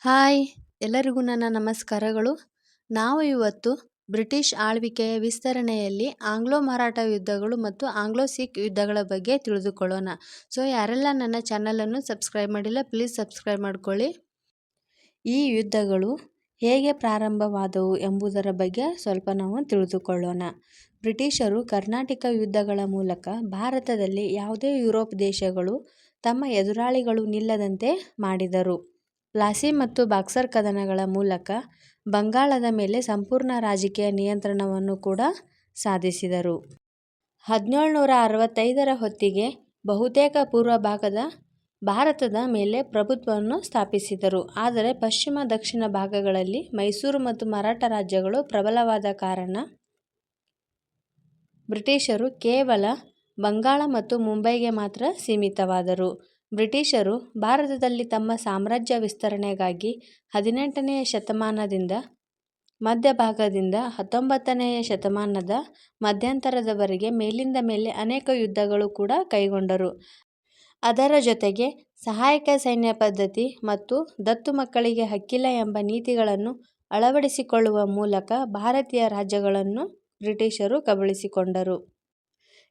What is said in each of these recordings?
Hi ಎಲ್ಲರಿಗೂ ನನ್ನ ನಮಸ್ಕಾರಗಳು. ನಾವು ಇವತ್ತು ಬ್ರಿಟಿಷ್ ಆಳ್ವಿಕೆಯ ವಿಸ್ತರಣೆಯಲ್ಲಿ ಆಂಗ್ಲೋ ಮರಾಠ ಯುದ್ಧಗಳು ಮತ್ತು ಆಂಗ್ಲೋ ಸಿಖ್ ಯುದ್ಧಗಳ ಬಗ್ಗೆ ತಿಳಿದುಕೊಳ್ಳೋಣ. ಸೊ ಯಾರೆಲ್ಲ ನನ್ನ ಚಾನಲನ್ನು ಸಬ್ಸ್ಕ್ರೈಬ್ ಮಾಡಿಲ್ಲ ಪ್ಲೀಸ್ ಸಬ್ಸ್ಕ್ರೈಬ್ ಮಾಡ್ಕೊಳ್ಳಿ. ಈ ಯುದ್ಧಗಳು ಹೇಗೆ ಪ್ರಾರಂಭವಾದವು ಎಂಬುದರ ಬಗ್ಗೆ ಸ್ವಲ್ಪ ನಾವು ತಿಳಿದುಕೊಳ್ಳೋಣ. ಬ್ರಿಟಿಷರು ಕರ್ನಾಟಕ ಯುದ್ಧಗಳ ಮೂಲಕ ಭಾರತದಲ್ಲಿ ಯಾವುದೇ ಯುರೋಪ್ ದೇಶಗಳು ತಮ್ಮ ಎದುರಾಳಿಗಳು ನಿಲ್ಲದಂತೆ ಮಾಡಿದರು. ಪ್ಲಾಸಿ ಮತ್ತು ಬಾಕ್ಸರ್ ಕದನಗಳ ಮೂಲಕ ಬಂಗಾಳದ ಮೇಲೆ ಸಂಪೂರ್ಣ ರಾಜಕೀಯ ನಿಯಂತ್ರಣವನ್ನು ಕೂಡ ಸಾಧಿಸಿದರು. 1765ರ ಹೊತ್ತಿಗೆ ಬಹುತೇಕ ಪೂರ್ವ ಭಾಗದ ಭಾರತದ ಮೇಲೆ ಪ್ರಭುತ್ವವನ್ನು ಸ್ಥಾಪಿಸಿದರು. ಆದರೆ ಪಶ್ಚಿಮ ದಕ್ಷಿಣ ಭಾಗಗಳಲ್ಲಿ ಮೈಸೂರು ಮತ್ತು ಮರಾಠ ರಾಜ್ಯಗಳು ಪ್ರಬಲವಾದ ಕಾರಣ ಬ್ರಿಟಿಷರು ಕೇವಲ ಬಂಗಾಳ ಮತ್ತು ಮುಂಬೈಗೆ ಮಾತ್ರ ಸೀಮಿತವಾದರು. ಬ್ರಿಟಿಷರು ಭಾರತದಲ್ಲಿ ತಮ್ಮ ಸಾಮ್ರಾಜ್ಯ ವಿಸ್ತರಣೆಗಾಗಿ 18ನೆಯ ಶತಮಾನದಿಂದ ಮಧ್ಯಭಾಗದಿಂದ 19ನೆಯ ಶತಮಾನದ ಮಧ್ಯಂತರದವರೆಗೆ ಮೇಲಿಂದ ಮೇಲೆ ಅನೇಕ ಯುದ್ಧಗಳು ಕೂಡ ಕೈಗೊಂಡರು. ಅದರ ಜೊತೆಗೆ ಸಹಾಯಕ ಸೈನ್ಯ ಪದ್ಧತಿ ಮತ್ತು ದತ್ತು ಮಕ್ಕಳಿಗೆ ಹಕ್ಕಿಲ್ಲ ಎಂಬ ನೀತಿಗಳನ್ನು ಅಳವಡಿಸಿಕೊಳ್ಳುವ ಮೂಲಕ ಭಾರತೀಯ ರಾಜ್ಯಗಳನ್ನು ಬ್ರಿಟಿಷರು ಕಬಳಿಸಿಕೊಂಡರು.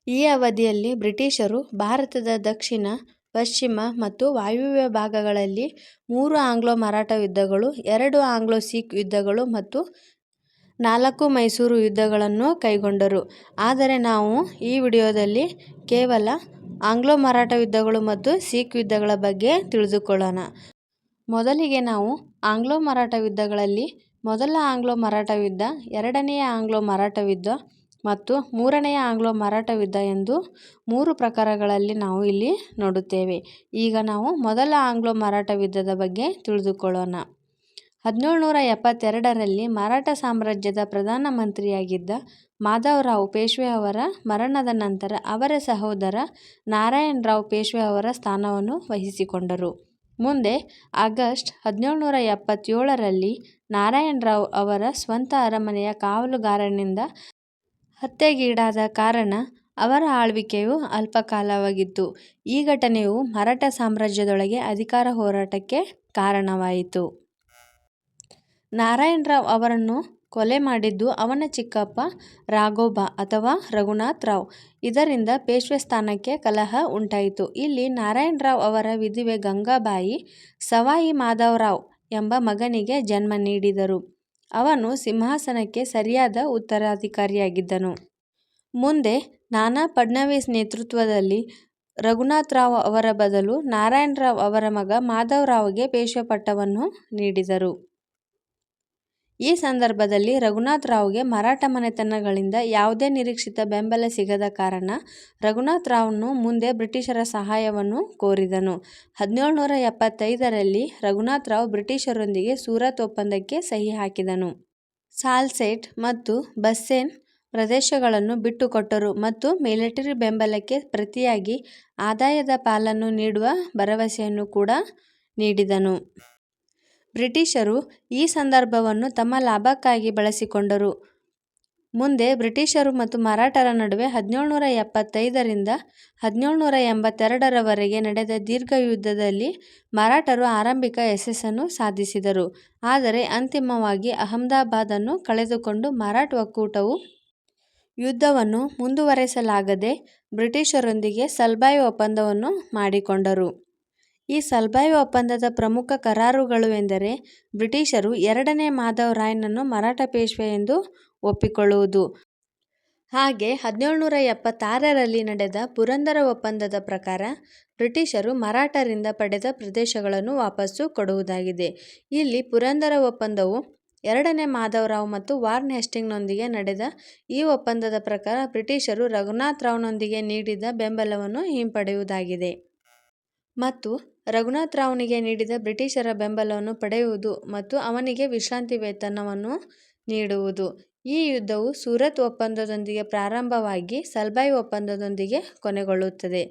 ಈ ಅವಧಿಯಲ್ಲಿ ಬ್ರಿಟಿಷರು ಭಾರತದ ದಕ್ಷಿಣ, ಪಶ್ಚಿಮ ಮತ್ತು ವಾಯುವ್ಯ ಭಾಗಗಳಲ್ಲಿ 3 ಆಂಗ್ಲೋ ಮರಾಠ ಯುದ್ಧಗಳು, 2 ಆಂಗ್ಲೋ ಸಿಖ್ ಯುದ್ಧಗಳು ಮತ್ತು 4 ಮೈಸೂರು ಯುದ್ಧಗಳನ್ನು ಕೈಗೊಂಡರು. ಆದರೆ ನಾವು ಈ ವಿಡಿಯೋದಲ್ಲಿ ಕೇವಲ ಆಂಗ್ಲೋ ಮರಾಠ ಯುದ್ಧಗಳು ಮತ್ತು ಸಿಖ್ ಯುದ್ಧಗಳ ಬಗ್ಗೆ ತಿಳಿದುಕೊಳ್ಳೋಣ. ಮೊದಲಿಗೆ ನಾವು ಆಂಗ್ಲೋ ಮರಾಠ ಯುದ್ಧಗಳಲ್ಲಿ ಮೊದಲ ಆಂಗ್ಲೋ ಮರಾಠ ಯುದ್ಧ, ಎರಡನೆಯ ಆಂಗ್ಲೋ ಮರಾಠ ಯುದ್ಧ ಮತ್ತು ಮೂರನೆಯ ಆಂಗ್ಲೋ ಮರಾಠ ಯುದ್ಧ ಎಂದು 3 ಪ್ರಕಾರಗಳಲ್ಲಿ ನಾವು ಇಲ್ಲಿ ನೋಡುತ್ತೇವೆ. ಈಗ ನಾವು ಮೊದಲ ಆಂಗ್ಲೋ ಮರಾಠ ಯುದ್ಧದ ಬಗ್ಗೆ ತಿಳಿದುಕೊಳ್ಳೋಣ. 1772ರಲ್ಲಿ ಮರಾಠ ಸಾಮ್ರಾಜ್ಯದ ಪ್ರಧಾನಮಂತ್ರಿಯಾಗಿದ್ದ ಮಾಧವರಾವ್ ಪೇಶ್ವೆ ಅವರ ಮರಣದ ನಂತರ ಅವರ ಸಹೋದರ ನಾರಾಯಣ್ ರಾವ್ ಪೇಶ್ವೆ ಅವರ ಸ್ಥಾನವನ್ನು ವಹಿಸಿಕೊಂಡರು. ಮುಂದೆ ಆಗಸ್ಟ್ 1777ರಲ್ಲಿ ನಾರಾಯಣ್ ರಾವ್ ಅವರ ಸ್ವಂತ ಅರಮನೆಯ ಕಾವಲುಗಾರನಿಂದ ಹತ್ಯೆಗೀಡಾದ ಕಾರಣ ಅವರ ಆಳ್ವಿಕೆಯು ಅಲ್ಪಕಾಲವಾಗಿತ್ತು. ಈ ಘಟನೆಯು ಮರಾಠ ಸಾಮ್ರಾಜ್ಯದೊಳಗೆ ಅಧಿಕಾರ ಹೋರಾಟಕ್ಕೆ ಕಾರಣವಾಯಿತು. ನಾರಾಯಣ್ ರಾವ್ ಅವರನ್ನು ಕೊಲೆ ಮಾಡಿದ್ದು ಅವನ ಚಿಕ್ಕಪ್ಪ ರಾಘೋಬಾ ಅಥವಾ ರಘುನಾಥ್ ರಾವ್. ಇದರಿಂದ ಪೇಶ್ವೆ ಸ್ಥಾನಕ್ಕೆ ಕಲಹ ಉಂಟಾಯಿತು. ಇಲ್ಲಿ ನಾರಾಯಣ್ ರಾವ್ ಅವರ ವಿಧವೆ ಗಂಗಾಬಾಯಿ ಸವಾಯಿ ಮಾಧವರಾವ್ ಎಂಬ ಮಗನಿಗೆ ಜನ್ಮ ನೀಡಿದರು. ಅವನು ಸಿಂಹಾಸನಕ್ಕೆ ಸರಿಯಾದ ಉತ್ತರಾಧಿಕಾರಿಯಾಗಿದ್ದನು. ಮುಂದೆ ನಾನಾ ಫಡ್ನವೀಸ್ ನೇತೃತ್ವದಲ್ಲಿ ರಘುನಾಥ್ ರಾವ್ ಅವರ ಬದಲು ನಾರಾಯಣ್ ರಾವ್ ಅವರ ಮಗ ಮಾಧವರಾವ್ಗೆ ಪೇಶ್ವೆ ಪಟ್ಟವನ್ನು ನೀಡಿದರು. ಈ ಸಂದರ್ಭದಲ್ಲಿ ರಘುನಾಥ್ ರಾವ್ಗೆ ಮರಾಠ ಮನೆತನಗಳಿಂದ ಯಾವುದೇ ನಿರೀಕ್ಷಿತ ಬೆಂಬಲ ಸಿಗದ ಕಾರಣ ರಘುನಾಥ್ ರಾವ್ನು ಮುಂದೆ ಬ್ರಿಟಿಷರ ಸಹಾಯವನ್ನು ಕೋರಿದನು. 1775ರಲ್ಲಿ ರಘುನಾಥ್ ರಾವ್ ಬ್ರಿಟಿಷರೊಂದಿಗೆ ಸೂರತ್ ಒಪ್ಪಂದಕ್ಕೆ ಸಹಿ ಹಾಕಿದನು. ಸಾಲ್ಸೆಟ್ ಮತ್ತು ಬಸ್ಸೇನ್ ಪ್ರದೇಶಗಳನ್ನು ಬಿಟ್ಟುಕೊಟ್ಟರು ಮತ್ತು ಮಿಲಿಟರಿ ಬೆಂಬಲಕ್ಕೆ ಪ್ರತಿಯಾಗಿ ಆದಾಯದ ಪಾಲನ್ನು ನೀಡುವ ಭರವಸೆಯನ್ನು ಕೂಡ ನೀಡಿದನು. ಬ್ರಿಟಿಷರು ಈ ಸಂದರ್ಭವನ್ನು ತಮ್ಮ ಲಾಭಕ್ಕಾಗಿ ಬಳಸಿಕೊಂಡರು. ಮುಂದೆ ಬ್ರಿಟಿಷರು ಮತ್ತು ಮರಾಠರ ನಡುವೆ 1775ರಿಂದ 1782ರವರೆಗೆ ನಡೆದ ದೀರ್ಘ ಯುದ್ಧದಲ್ಲಿ ಮರಾಠರು ಆರಂಭಿಕ ಯಶಸ್ಸನ್ನು ಸಾಧಿಸಿದರು. ಆದರೆ ಅಂತಿಮವಾಗಿ ಅಹಮದಾಬಾದನ್ನು ಕಳೆದುಕೊಂಡು ಮರಾಠ ಒಕ್ಕೂಟವು ಯುದ್ಧವನ್ನು ಮುಂದುವರೆಸಲಾಗದೆ ಬ್ರಿಟಿಷರೊಂದಿಗೆ ಸಲ್ಬಾಯ್ ಒಪ್ಪಂದವನ್ನು ಮಾಡಿಕೊಂಡರು. ಈ ಸಲ್ಬಾಯ್ ಒಪ್ಪಂದದ ಪ್ರಮುಖ ಕರಾರುಗಳು ಎಂದರೆ ಬ್ರಿಟಿಷರು 2ನೇ ಮಾಧವ್ ರಾಯ್ನನ್ನು ಮರಾಠ ಪೇಶ್ವೆ ಎಂದು ಒಪ್ಪಿಕೊಳ್ಳುವುದು. ಹಾಗೆ 1776ರಲ್ಲಿ ನಡೆದ ಪುರಂದರ ಒಪ್ಪಂದದ ಪ್ರಕಾರ ಬ್ರಿಟಿಷರು ಮರಾಠರಿಂದ ಪಡೆದ ಪ್ರದೇಶಗಳನ್ನು ವಾಪಸ್ಸು ಕೊಡುವುದಾಗಿದೆ. ಇಲ್ಲಿ ಪುರಂದರ ಒಪ್ಪಂದವು 2ನೇ ಮಾಧವರಾವ್ ಮತ್ತು ವಾರ್ನ್ ಹೇಸ್ಟಿಂಗ್ಸ್ನೊಂದಿಗೆ ನಡೆದ ಈ ಒಪ್ಪಂದದ ಪ್ರಕಾರ ಬ್ರಿಟಿಷರು ರಘುನಾಥ್ ರಾವ್ನೊಂದಿಗೆ ನೀಡಿದ ಬೆಂಬಲವನ್ನು ಹಿಂಪಡೆಯುವುದಾಗಿದೆ ಮತ್ತು ರಘುನಾಥ್ ರಾವ್ನಿಗೆ ನೀಡಿದ ಬ್ರಿಟಿಷರ ಬೆಂಬಲವನ್ನು ಪಡೆಯುವುದು ಮತ್ತು ಅವನಿಗೆ ವಿಶ್ರಾಂತಿ ವೇತನವನ್ನು ನೀಡುವುದು. ಈ ಯುದ್ಧವು ಸೂರತ್ ಒಪ್ಪಂದದೊಂದಿಗೆ ಪ್ರಾರಂಭವಾಗಿ ಸಲ್ಬಾಯ್ ಒಪ್ಪಂದದೊಂದಿಗೆ ಕೊನೆಗೊಳ್ಳುತ್ತದೆ.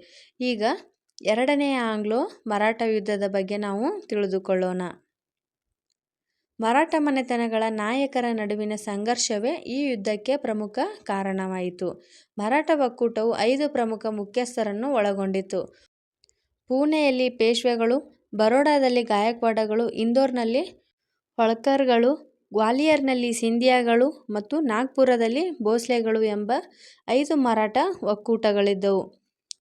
ಈಗ 2ನೇ ಆಂಗ್ಲೋ ಮರಾಠ ಯುದ್ಧದ ಬಗ್ಗೆ ನಾವು ತಿಳಿದುಕೊಳ್ಳೋಣ. ಮರಾಠ ಮನೆತನಗಳ ನಾಯಕರ ನಡುವಿನ ಸಂಘರ್ಷವೇ ಈ ಯುದ್ಧಕ್ಕೆ ಪ್ರಮುಖ ಕಾರಣವಾಯಿತು. ಮರಾಠ ಒಕ್ಕೂಟವು 5 ಪ್ರಮುಖ ಮುಖ್ಯಸ್ಥರನ್ನು ಒಳಗೊಂಡಿತ್ತು. ಪೂನೆಯಲ್ಲಿ ಪೇಶ್ವೆಗಳು, ಬರೋಡಾದಲ್ಲಿ ಗಾಯಕ್ವಾಡಗಳು, ಇಂದೋರ್ನಲ್ಲಿ ಹೋಳ್ಕರ್ಗಳು, ಗ್ವಾಲಿಯರ್ನಲ್ಲಿ ಸಿಂಧಿಯಾಗಳು ಮತ್ತು ನಾಗ್ಪುರದಲ್ಲಿ ಭೋಸ್ಲೆಗಳು ಎಂಬ 5 ಮರಾಠ ಒಕ್ಕೂಟಗಳಿದ್ದವು.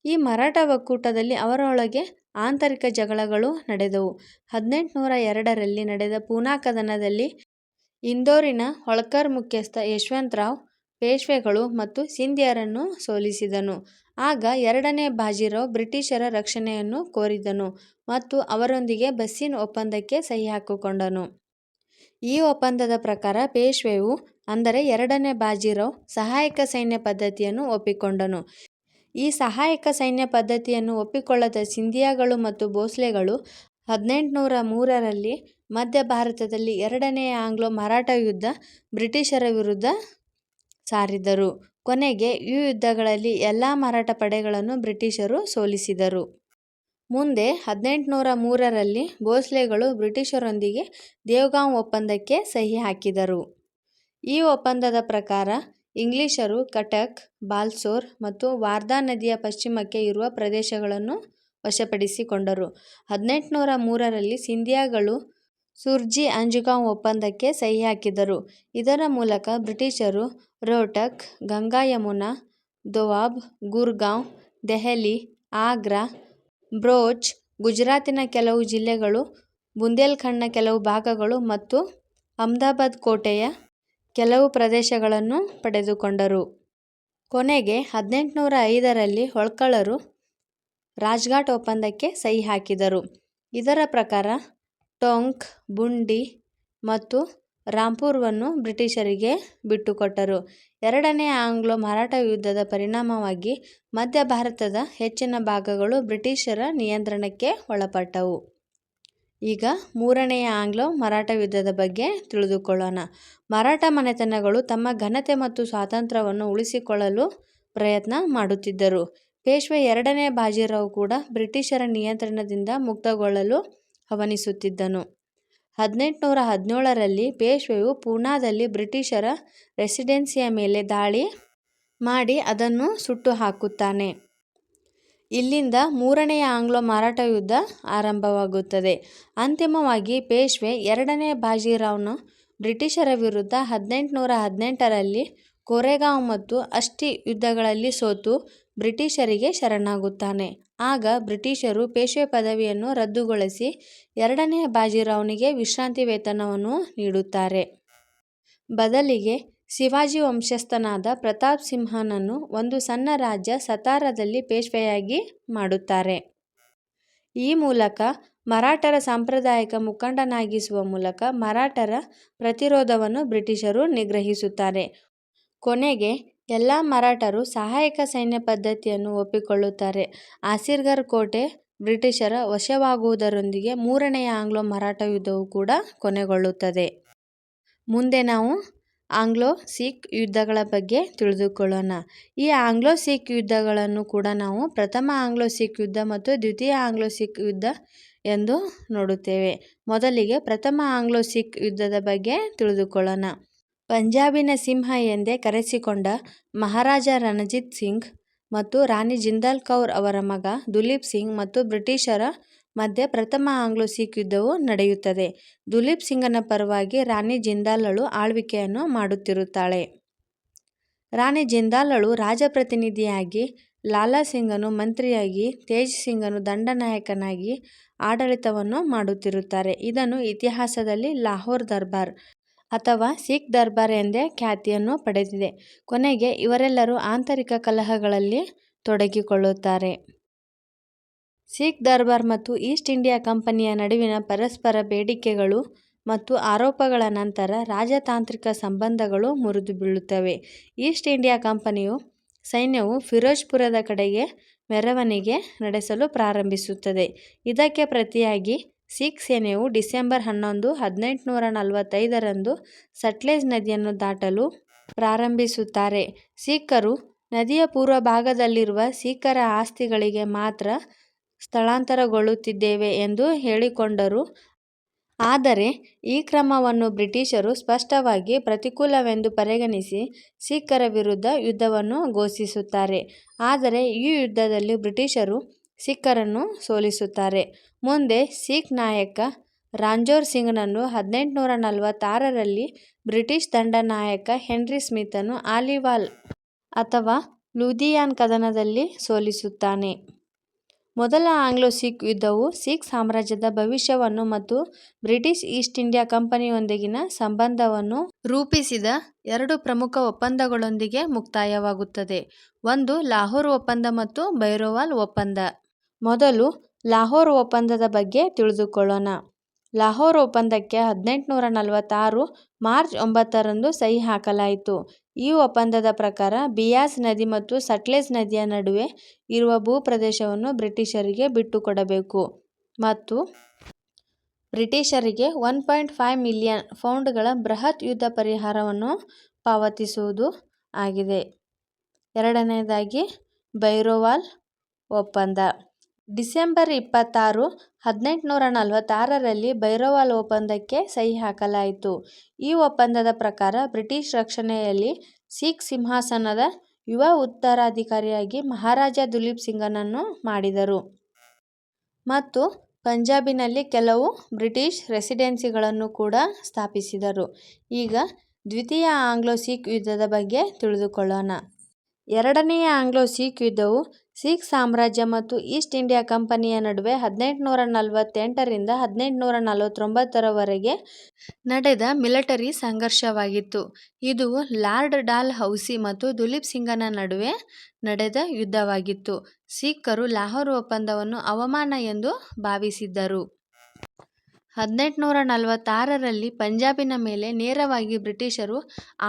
ಈ ಮರಾಠ ಒಕ್ಕೂಟದಲ್ಲಿ ಅವರೊಳಗೆ ಆಂತರಿಕ ಜಗಳಗಳು ನಡೆದವು. 1802ರಲ್ಲಿ ನಡೆದ ಪೂನಾ ಕದನದಲ್ಲಿ ಇಂದೋರಿನ ಹೋಳ್ಕರ್ ಮುಖ್ಯಸ್ಥ ಯಶವಂತರಾವ್ ಪೇಶ್ವೆಗಳು ಮತ್ತು ಸಿಂಧಿಯರನ್ನು ಸೋಲಿಸಿದನು. ಆಗ 2ನೇ ಬಾಜಿರಾವ್ ಬ್ರಿಟಿಷರ ರಕ್ಷಣೆಯನ್ನು ಕೋರಿದನು ಮತ್ತು ಅವರೊಂದಿಗೆ ಬಸ್ಸಿನ್ ಒಪ್ಪಂದಕ್ಕೆ ಸಹಿ ಹಾಕಿಕೊಂಡನು. ಈ ಒಪ್ಪಂದದ ಪ್ರಕಾರ ಪೇಶ್ವೆಯು, ಅಂದರೆ 2ನೇ ಬಾಜಿರಾವ್, ಸಹಾಯಕ ಸೈನ್ಯ ಪದ್ಧತಿಯನ್ನು ಒಪ್ಪಿಕೊಂಡನು. ಈ ಸಹಾಯಕ ಸೈನ್ಯ ಪದ್ಧತಿಯನ್ನು ಒಪ್ಪಿಕೊಳ್ಳದ ಸಿಂಧಿಯಾಗಳು ಮತ್ತು ಭೋಸ್ಲೆಗಳು 1803ರಲ್ಲಿ ಮಧ್ಯ ಭಾರತದಲ್ಲಿ 2ನೇ ಆಂಗ್ಲೋ ಮರಾಠ ಯುದ್ಧ ಬ್ರಿಟಿಷರ ವಿರುದ್ಧ ಸಾರಿದರು. ಕೊನೆಗೆ ಈ ಯುದ್ಧಗಳಲ್ಲಿ ಎಲ್ಲ ಮರಾಠ ಪಡೆಗಳನ್ನು ಬ್ರಿಟಿಷರು ಸೋಲಿಸಿದರು. ಮುಂದೆ 1803ರಲ್ಲಿ ಭೋಸ್ಲೆಗಳು ಬ್ರಿಟಿಷರೊಂದಿಗೆ ದೇವಗಾಂವ್ ಒಪ್ಪಂದಕ್ಕೆ ಸಹಿ ಹಾಕಿದರು. ಈ ಒಪ್ಪಂದದ ಪ್ರಕಾರ ಇಂಗ್ಲಿಷರು ಕಟಕ್, ಬಾಲ್ಸೋರ್ ಮತ್ತು ವಾರ್ಧಾ ನದಿಯ ಪಶ್ಚಿಮಕ್ಕೆ ಇರುವ ಪ್ರದೇಶಗಳನ್ನು ವಶಪಡಿಸಿಕೊಂಡರು. 1803ರಲ್ಲಿ ಸಿಂಧಿಯಾಗಳು ಸುರ್ಜಿ ಅಂಜುಗಾಂವ್ ಒಪ್ಪಂದಕ್ಕೆ ಸಹಿ ಹಾಕಿದರು. ಇದರ ಮೂಲಕ ಬ್ರಿಟಿಷರು ರೋಹ್ಟಕ್, ಗಂಗಾ ಯಮುನಾ, ದೋವಾಬ್, ಗುರ್ಗಾಂವ್, ದೆಹಲಿ, ಆಗ್ರಾ, ಬ್ರೋಚ್, ಗುಜರಾತಿನ ಕೆಲವು ಜಿಲ್ಲೆಗಳು, ಬುಂದೇಲ್ಖಂಡ್ನ ಕೆಲವು ಭಾಗಗಳು ಮತ್ತು ಅಹ್ಮದಾಬಾದ್ ಕೋಟೆಯ ಕೆಲವು ಪ್ರದೇಶಗಳನ್ನು ಪಡೆದುಕೊಂಡರು. ಕೊನೆಗೆ 1805ರಲ್ಲಿ ಹೋಳ್ಕರರು ರಾಜ್ಘಾಟ್ ಒಪ್ಪಂದಕ್ಕೆ ಸಹಿ ಹಾಕಿದರು. ಇದರ ಪ್ರಕಾರ ಟೋಂಕ್, ಬುಂಡಿ ಮತ್ತು ರಾಂಪುರವನ್ನು ಬ್ರಿಟಿಷರಿಗೆ ಬಿಟ್ಟುಕೊಟ್ಟರು. 2ನೇ ಆಂಗ್ಲೋ ಮರಾಠ ಯುದ್ಧದ ಪರಿಣಾಮವಾಗಿ ಮಧ್ಯ ಭಾರತದ ಹೆಚ್ಚಿನ ಭಾಗಗಳು ಬ್ರಿಟಿಷರ ನಿಯಂತ್ರಣಕ್ಕೆ ಒಳಪಟ್ಟವು. ಈಗ 3ನೇ ಆಂಗ್ಲೋ ಮರಾಠ ಯುದ್ಧದ ಬಗ್ಗೆ ತಿಳಿದುಕೊಳ್ಳೋಣ. ಮರಾಠ ಮನೆತನಗಳು ತಮ್ಮ ಘನತೆ ಮತ್ತು ಸ್ವಾತಂತ್ರ್ಯವನ್ನು ಉಳಿಸಿಕೊಳ್ಳಲು ಪ್ರಯತ್ನ ಮಾಡುತ್ತಿದ್ದರು. ಪೇಶ್ವೆ 2ನೇ ಬಾಜಿರಾವ್ ಕೂಡ ಬ್ರಿಟಿಷರ ನಿಯಂತ್ರಣದಿಂದ ಮುಕ್ತಗೊಳ್ಳಲು ಹವಣಿಸುತ್ತಿದ್ದನು. 1817ರಲ್ಲಿ ಪೇಶ್ವೆಯು ಪೂನಾದಲ್ಲಿ ಬ್ರಿಟಿಷರ ರೆಸಿಡೆನ್ಸಿಯ ಮೇಲೆ ದಾಳಿ ಮಾಡಿ ಅದನ್ನು ಸುಟ್ಟು ಹಾಕುತ್ತಾನೆ. ಇಲ್ಲಿಂದ 3ನೇ ಆಂಗ್ಲೋ ಮರಾಠ ಯುದ್ಧ ಆರಂಭವಾಗುತ್ತದೆ. ಅಂತಿಮವಾಗಿ ಪೇಶ್ವೆ 2ನೇ ಬಾಜಿರಾವ್ನು ಬ್ರಿಟಿಷರ ವಿರುದ್ಧ 1818ರಲ್ಲಿ ಕೋರೆಗಾಂವ್ ಮತ್ತು ಅಸ್ಟಿ ಯುದ್ಧಗಳಲ್ಲಿ ಸೋತು ಬ್ರಿಟಿಷರಿಗೆ ಶರಣಾಗುತ್ತಾನೆ. ಆಗ ಬ್ರಿಟಿಷರು ಪೇಶ್ವೆ ಪದವಿಯನ್ನು ರದ್ದುಗೊಳಿಸಿ 2ನೇ ಬಾಜಿರಾವ್ನಿಗೆ ವಿಶ್ರಾಂತಿ ವೇತನವನ್ನು ನೀಡುತ್ತಾರೆ. ಬದಲಿಗೆ ಶಿವಾಜಿ ವಂಶಸ್ಥನಾದ ಪ್ರತಾಪ್ ಸಿಂಹನನ್ನು ಒಂದು ಸಣ್ಣ ರಾಜ್ಯ ಸತಾರಾದಲ್ಲಿ ಪೇಶ್ವೆಯಾಗಿ ಮಾಡುತ್ತಾರೆ. ಈ ಮೂಲಕ ಮರಾಠರ ಸಾಂಪ್ರದಾಯಿಕ ಮುಖಂಡನಾಗಿಸುವ ಮೂಲಕ ಮರಾಠರ ಪ್ರತಿರೋಧವನ್ನು ಬ್ರಿಟಿಷರು ನಿಗ್ರಹಿಸುತ್ತಾರೆ. ಕೊನೆಗೆ ಎಲ್ಲ ಮರಾಠರು ಸಹಾಯಕ ಸೈನ್ಯ ಪದ್ಧತಿಯನ್ನು ಒಪ್ಪಿಕೊಳ್ಳುತ್ತಾರೆ. ಆಸಿರ್ಗರ್ ಕೋಟೆ ಬ್ರಿಟಿಷರ ವಶವಾಗುವುದರೊಂದಿಗೆ 3ನೇ ಆಂಗ್ಲೋ ಮರಾಠ ಯುದ್ಧವು ಕೂಡ ಕೊನೆಗೊಳ್ಳುತ್ತದೆ. ಮುಂದೆ ನಾವು ಆಂಗ್ಲೋ ಸಿಖ್ ಯುದ್ಧಗಳ ಬಗ್ಗೆ ತಿಳಿದುಕೊಳ್ಳೋಣ. ಈ ಆಂಗ್ಲೋ ಸಿಖ್ ಯುದ್ಧಗಳನ್ನು ಕೂಡ ನಾವು ಪ್ರಥಮ ಆಂಗ್ಲೋ ಸಿಖ್ ಯುದ್ಧ ಮತ್ತು ದ್ವಿತೀಯ ಆಂಗ್ಲೋ ಸಿಖ್ ಯುದ್ಧ ಎಂದು ನೋಡುತ್ತೇವೆ. ಮೊದಲಿಗೆ ಪ್ರಥಮ ಆಂಗ್ಲೋ ಸಿಖ್ ಯುದ್ಧದ ಬಗ್ಗೆ ತಿಳಿದುಕೊಳ್ಳೋಣ. ಪಂಜಾಬಿನ ಸಿಂಹ ಎಂದೇ ಕರೆಸಿಕೊಂಡ ಮಹಾರಾಜ ರಣಜಿತ್ ಸಿಂಗ್ ಮತ್ತು ರಾಣಿ ಜಿಂದಾಲ್ ಕೌರ್ ಅವರ ಮಗ ದುಲೀಪ್ ಸಿಂಗ್ ಮತ್ತು ಬ್ರಿಟಿಷರ ಮಧ್ಯೆ ಪ್ರಥಮ ಆಂಗ್ಲೋ ಸಿಖ್ ಯುದ್ಧವು ನಡೆಯುತ್ತದೆ. ದುಲೀಪ್ ಸಿಂಗನ ಪರವಾಗಿ ರಾಣಿ ಜಿಂದಾಲಳು ಆಳ್ವಿಕೆಯನ್ನು ಮಾಡುತ್ತಿರುತ್ತಾಳೆ. ರಾಣಿ ಜಿಂದಾಲಳು ರಾಜಪ್ರತಿನಿಧಿಯಾಗಿ, ಲಾಲಾ ಸಿಂಗನು ಮಂತ್ರಿಯಾಗಿ, ತೇಜ್ ಸಿಂಗನು ದಂಡನಾಯಕನಾಗಿ ಆಡಳಿತವನ್ನು ಮಾಡುತ್ತಿರುತ್ತಾರೆ. ಇದನ್ನು ಇತಿಹಾಸದಲ್ಲಿ ಲಾಹೋರ್ ದರ್ಬಾರ್ ಅಥವಾ ಸಿಖ್ ದರ್ಬಾರ್ ಎಂದೇ ಖ್ಯಾತಿಯನ್ನು ಪಡೆದಿದೆ. ಕೊನೆಗೆ ಇವರೆಲ್ಲರೂ ಆಂತರಿಕ ಕಲಹಗಳಲ್ಲಿ ತೊಡಗಿಕೊಳ್ಳುತ್ತಾರೆ. ಸಿಖ್ ದರ್ಬಾರ್ ಮತ್ತು ಈಸ್ಟ್ ಇಂಡಿಯಾ ಕಂಪನಿಯ ನಡುವಿನ ಪರಸ್ಪರ ಬೇಡಿಕೆಗಳು ಮತ್ತು ಆರೋಪಗಳ ನಂತರ ರಾಜತಾಂತ್ರಿಕ ಸಂಬಂಧಗಳು ಮುರಿದು ಬೀಳುತ್ತವೆ. ಈಸ್ಟ್ ಇಂಡಿಯಾ ಕಂಪನಿಯ ಸೈನ್ಯವು ಫಿರೋಜ್ಪುರದ ಕಡೆಗೆ ಮೆರವಣಿಗೆ ನಡೆಸಲು ಪ್ರಾರಂಭಿಸುತ್ತದೆ. ಇದಕ್ಕೆ ಪ್ರತಿಯಾಗಿ ಸಿಖ್ ಸೇನೆಯು ಡಿಸೆಂಬರ್ 11, 1845ರಂದು ಸಟ್ಲೆಜ್ ನದಿಯನ್ನು ದಾಟಲು ಪ್ರಾರಂಭಿಸುತ್ತಾರೆ. ಸಿಖ್ಖರು ನದಿಯ ಪೂರ್ವ ಭಾಗದಲ್ಲಿರುವ ಸಿಖ್ಖರ ಆಸ್ತಿಗಳಿಗೆ ಮಾತ್ರ ಸ್ಥಳಾಂತರಗೊಳ್ಳುತ್ತಿದ್ದೇವೆ ಎಂದು ಹೇಳಿಕೊಂಡರು. ಆದರೆ ಈ ಕ್ರಮವನ್ನು ಬ್ರಿಟಿಷರು ಸ್ಪಷ್ಟವಾಗಿ ಪ್ರತಿಕೂಲವೆಂದು ಪರಿಗಣಿಸಿ ಸಿಖ್ಖರ ವಿರುದ್ಧ ಯುದ್ಧವನ್ನು ಘೋಷಿಸುತ್ತಾರೆ. ಆದರೆ ಈ ಯುದ್ಧದಲ್ಲಿ ಬ್ರಿಟಿಷರು ಸಿಖ್ಖರನ್ನು ಸೋಲಿಸುತ್ತಾರೆ. ಮುಂದೆ ಸಿಖ್ ನಾಯಕ ರಾಂಜೋರ್ ಸಿಂಗ್ನನ್ನು 1846ರಲ್ಲಿ ಬ್ರಿಟಿಷ್ ದಂಡನಾಯಕ ಹೆನ್ರಿ ಸ್ಮಿತನು ಅಲಿವಾಲ್ ಅಥವಾ ಲೂಧಿಯಾನ ಕದನದಲ್ಲಿ ಸೋಲಿಸುತ್ತಾನೆ. ಮೊದಲ ಆಂಗ್ಲೋ-ಸಿಖ್ ಯುದ್ಧವು ಸಿಖ್ ಸಾಮ್ರಾಜ್ಯದ ಭವಿಷ್ಯವನ್ನು ಮತ್ತು ಬ್ರಿಟಿಷ್ ಈಸ್ಟ್ ಇಂಡಿಯಾ ಕಂಪನಿಯೊಂದಿಗಿನ ಸಂಬಂಧವನ್ನು ರೂಪಿಸಿದ 2 ಪ್ರಮುಖ ಒಪ್ಪಂದಗಳೊಂದಿಗೆ ಮುಕ್ತಾಯವಾಗುತ್ತದೆ. ಒಂದು ಲಾಹೋರ್ ಒಪ್ಪಂದ ಮತ್ತು ಬೈರೋವಾಲ್ ಒಪ್ಪಂದ. ಮೊದಲು ಲಾಹೋರ್ ಒಪ್ಪಂದದ ಬಗ್ಗೆ ತಿಳಿದುಕೊಳ್ಳೋಣ. ಲಾಹೋರ್ ಒಪ್ಪಂದಕ್ಕೆ 1846 ಮಾರ್ಚ್ 9ರಂದು ಸಹಿ ಹಾಕಲಾಯಿತು. ಈ ಒಪ್ಪಂದದ ಪ್ರಕಾರ ಬಿಯಾಸ್ ನದಿ ಮತ್ತು ಸಟ್ಲೆಜ್ ನದಿಯ ನಡುವೆ ಇರುವ ಭೂಪ್ರದೇಶವನ್ನು ಬ್ರಿಟಿಷರಿಗೆ ಬಿಟ್ಟುಕೊಡಬೇಕು ಮತ್ತು ಬ್ರಿಟಿಷರಿಗೆ 1.5 ಮಿಲಿಯನ್ ಪೌಂಡ್ಗಳ ಬೃಹತ್ ಯುದ್ಧ ಪರಿಹಾರವನ್ನು ಪಾವತಿಸುವುದು ಆಗಿದೆ. ಎರಡನೆಯದಾಗಿ ಬೈರೋವಾಲ್ ಒಪ್ಪಂದ. ಡಿಸೆಂಬರ್ 26, 1846ರಲ್ಲಿ ಬೈರೋವಾಲ್ ಒಪ್ಪಂದಕ್ಕೆ ಸಹಿ ಹಾಕಲಾಯಿತು. ಈ ಒಪ್ಪಂದದ ಪ್ರಕಾರ ಬ್ರಿಟಿಷ್ ರಕ್ಷಣೆಯಲ್ಲಿ ಸಿಖ್ ಸಿಂಹಾಸನದ ಯುವ ಉತ್ತರಾಧಿಕಾರಿಯಾಗಿ ಮಹಾರಾಜ ದುಲೀಪ್ ಸಿಂಗನನ್ನು ಮಾಡಿದರು ಮತ್ತು ಪಂಜಾಬಿನಲ್ಲಿ ಕೆಲವು ಬ್ರಿಟಿಷ್ ರೆಸಿಡೆನ್ಸಿಗಳನ್ನು ಕೂಡ ಸ್ಥಾಪಿಸಿದರು. ಈಗ ದ್ವಿತೀಯ ಆಂಗ್ಲೋ-ಸಿಖ್ ಯುದ್ಧದ ಬಗ್ಗೆ ತಿಳಿದುಕೊಳ್ಳೋಣ. ಎರಡನೆಯ ಆಂಗ್ಲೋ-ಸಿಖ್ ಯುದ್ಧವು ಸಿಖ್ ಸಾಮ್ರಾಜ್ಯ ಮತ್ತು ಈಸ್ಟ್ ಇಂಡಿಯಾ ಕಂಪನಿಯ ನಡುವೆ 1848ರಿಂದ 1849ರವರೆಗೆ ನಡೆದ ಮಿಲಿಟರಿ ಸಂಘರ್ಷವಾಗಿತ್ತು. ಇದು ಲಾರ್ಡ್ ಡಾಲ್ ಹೌಸಿ ಮತ್ತು ದುಲೀಪ್ ಸಿಂಗನ ನಡುವೆ ನಡೆದ ಯುದ್ಧವಾಗಿತ್ತು. ಸಿಖ್ಖರು ಲಾಹೋರ್ ಒಪ್ಪಂದವನ್ನು ಅವಮಾನ ಎಂದು ಭಾವಿಸಿದ್ದರು. 1846ರಲ್ಲಿ ಪಂಜಾಬಿನ ಮೇಲೆ ನೇರವಾಗಿ ಬ್ರಿಟಿಷರು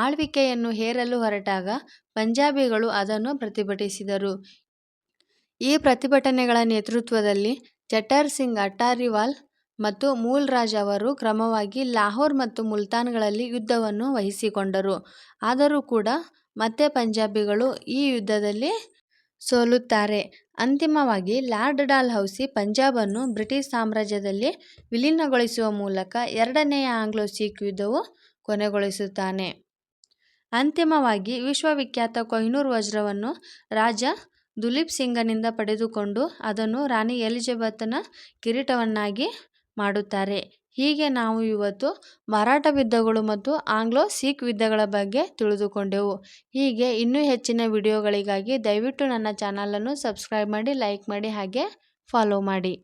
ಆಳ್ವಿಕೆಯನ್ನು ಹೇರಲು ಹೊರಟಾಗ ಪಂಜಾಬಿಗಳು ಅದನ್ನು ಪ್ರತಿಭಟಿಸಿದರು. ಈ ಪ್ರತಿಭಟನೆಗಳ ನೇತೃತ್ವದಲ್ಲಿ ಚಟ್ಟರ್ ಸಿಂಗ್ ಅಟಾರಿವಾಲ್ ಮತ್ತು ಮೂಲ್ ರಾಜ್ ಅವರು ಕ್ರಮವಾಗಿ ಲಾಹೋರ್ ಮತ್ತು ಮುಲ್ತಾನ್ಗಳಲ್ಲಿ ಯುದ್ಧವನ್ನು ವಹಿಸಿಕೊಂಡರು. ಆದರೂ ಕೂಡ ಮತ್ತೆ ಪಂಜಾಬಿಗಳು ಈ ಯುದ್ಧದಲ್ಲಿ ಸೋಲುತ್ತಾರೆ. ಅಂತಿಮವಾಗಿ ಲಾರ್ಡ್ ಡಾಲ್ ಹೌಸಿ ಪಂಜಾಬನ್ನು ಬ್ರಿಟಿಷ್ ಸಾಮ್ರಾಜ್ಯದಲ್ಲಿ ವಿಲೀನಗೊಳಿಸುವ ಮೂಲಕ ಎರಡನೆಯ ಆಂಗ್ಲೋ-ಸಿಖ್ ಯುದ್ಧವು ಕೊನೆಗೊಳಿಸುತ್ತಾನೆ. ಅಂತಿಮವಾಗಿ ವಿಶ್ವವಿಖ್ಯಾತ ಕೊಹಿನೂರ್ ವಜ್ರವನ್ನು ರಾಜ ದುಲೀಪ್ ಸಿಂಗನಿಂದ ಪಡೆದುಕೊಂಡು ಅದನ್ನು ರಾಣಿ ಎಲಿಜಬೆತ್ನ ಕಿರೀಟವನ್ನಾಗಿ ಮಾಡುತ್ತಾರೆ. ಹೀಗೆ ನಾವು ಇವತ್ತು ಮರಾಠ ಯುದ್ಧಗಳು ಮತ್ತು ಆಂಗ್ಲೋ-ಸಿಖ್ ಯುದ್ಧಗಳ ಬಗ್ಗೆ ತಿಳಿದುಕೊಂಡೆವು. ಹೀಗೆ ಇನ್ನೂ ಹೆಚ್ಚಿನ ವಿಡಿಯೋಗಳಿಗಾಗಿ ದಯವಿಟ್ಟು ನನ್ನ ಚಾನಲನ್ನು ಸಬ್ಸ್ಕ್ರೈಬ್ ಮಾಡಿ, ಲೈಕ್ ಮಾಡಿ ಹಾಗೆ ಫಾಲೋ ಮಾಡಿ.